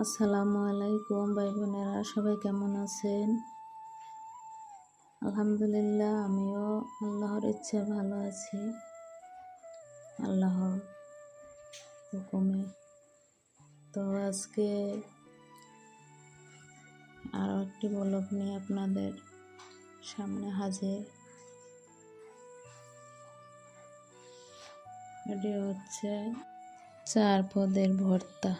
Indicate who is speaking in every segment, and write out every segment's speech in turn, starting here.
Speaker 1: আসসালামু আলাইকুম ভাই বোনেরা, সবাই কেমন আছেন? আলহামদুলিল্লাহ, আমিও আল্লাহর ইচ্ছে ভালো আছি। আল্লাহর হুকুমে। তো আজকে আরও একটি ব্লগ নিয়ে আপনাদের সামনে হাজির। এটি হচ্ছে 4 পদের ভর্তা।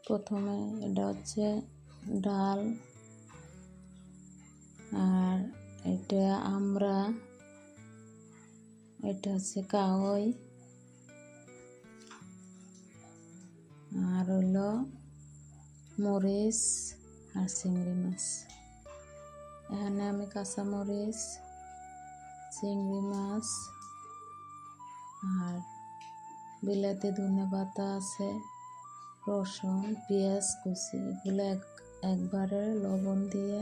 Speaker 1: প্রথমে এটা হচ্ছে ডাল, আর এটা আমরা, এটা হচ্ছে কাওই, আর হলো মরিচ আর চিংড়ি মাছ। এখানে আমি কাঁচা মরিচ, চিংড়ি মাছ আর বিলাতি ধনে পাতা আছে, রসুন, পেঁয়াজ কুচি, এগুলো একবারে লবণ দিয়ে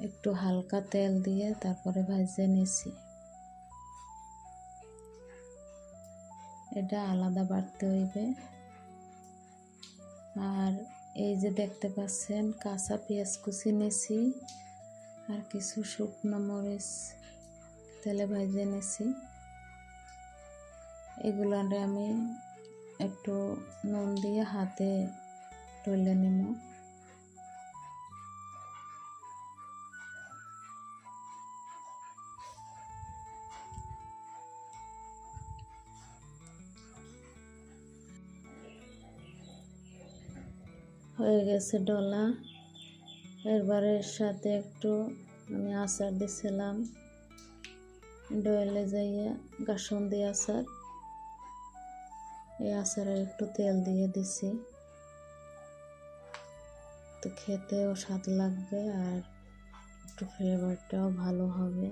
Speaker 1: একটু হালকা তেল দিয়ে তারপরে ভেজে নিয়েছি। এটা আলাদা বাড়তে হইবে। আর এই যে দেখতে পাচ্ছেন কাঁচা পেঁয়াজ কুচি নিয়েছি আর কিছু শুকনো মরিচ তেলে ভেজে নিয়েছি। এগুলোরে আমি একটু নুন দিয়ে হাতে ডলে নেব। হয়ে গেছে ডলা। এবারে এর সাথে একটু আমি আচার দিছিলাম, ডলে যাইয়ে গাসন্দি আচার। এই আচারে একটু তেল দিয়ে দিছি, তো খেতেও স্বাদ লাগবে আর একটু ফ্লেভারটাও ভালো হবে।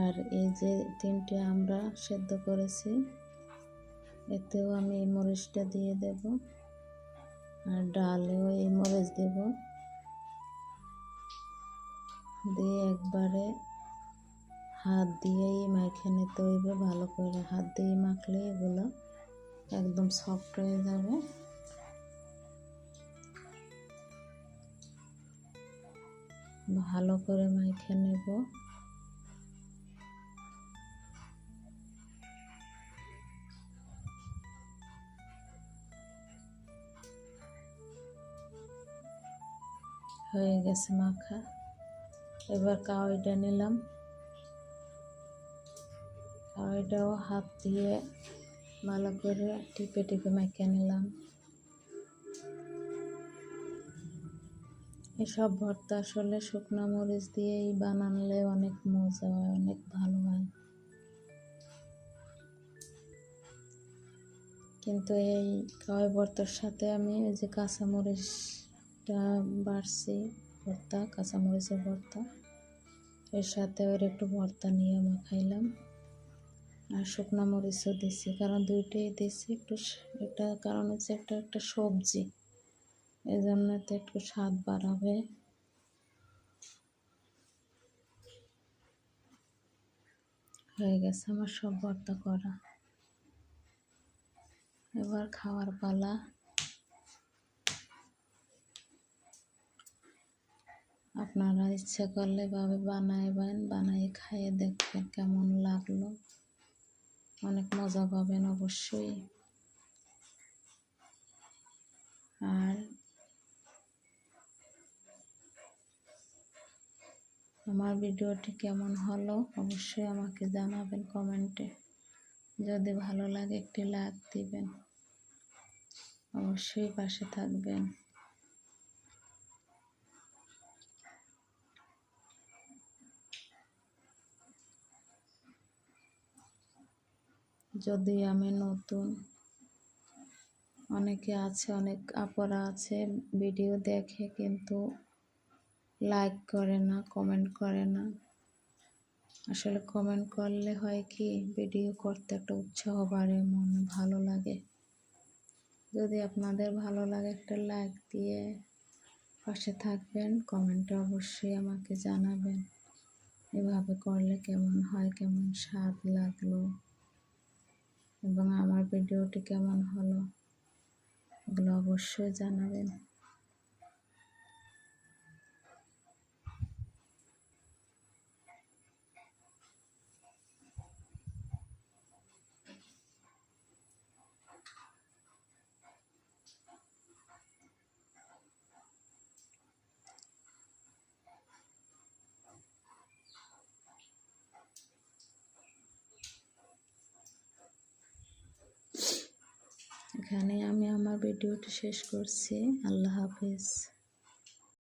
Speaker 1: আর এই যে 3টে আমরা সেদ্ধ করেছি, এতেও আমি এই মরিচটা দিয়ে দেব, আর ডালেও এই মরিচ দেব, দিয়ে একবারে হাত দিয়েই মাখে নিতে হইবে। ভালো করে হাত দিয়ে মাখলে এগুলো একদম সফট হয়ে যাবে। ভালো করে মাখে নেব। হয়ে গেছে মাখা। এবার কাওয়াইটা নিলাম, কাওয়াইটাও হাত দিয়ে ভালো করে টিপে টিপে মাখে নিলাম। এসব ভর্তা আসলে শুকনো মরিচ দিয়েই বানালে অনেক মজা হয়, অনেক ভালো হয়। কিন্তু এই কাওয়াই ভর্তার সাথে আমি ওই যে কাঁচামরিচটা বাড়ছি, ভর্তা কাঁচামরিচের ভর্তা, এর সাথে ওর একটু ভর্তা নিয়ে মাখাইলাম। আর শুকনো মরিচও দিছি, কারণ দুইটাই দিছি একটু। এটা কারণ হচ্ছে একটা সবজি, এই জন্য তো একটু স্বাদ বাড়াবে। হয়ে গেছে আমার সব ভর্তা করা। এবার খাওয়ার পালা। আপনারা ইচ্ছা করলে এভাবে বানাইবেন, বানিয়ে খাইয়ে দেখবেন কেমন লাগলো। অনেক মজা পাবেন অবশ্যই। আর আমার ভিডিওটি কেমন হলো অবশ্যই আমাকে জানাবেন কমেন্টে। যদি ভালো লাগে একটি লাইক দিবেন, অবশ্যই পাশে থাকবেন। যদি আমি নতুন, অনেকে আছে, অনেক আপুরা আছে ভিডিও দেখে কিন্তু লাইক করে না, কমেন্ট করে না। আসলে কমেন্ট করলে হয় কি, ভিডিও করতে একটা উৎসাহ বাড়ে, মনে ভালো লাগে। যদি আপনাদের ভালো লাগে একটা লাইক দিয়ে পাশে থাকবেন, কমেন্টে অবশ্যই আমাকে জানাবেন এভাবে করলে কেমন হয়, কেমন স্বাদ লাগলো। এবং আমার ভিডিওটি কেমন হলো এগুলো অবশ্যই জানাবেন। এখানে আমি আমার ভিডিওটি শেষ করছি। আল্লাহ হাফেজ।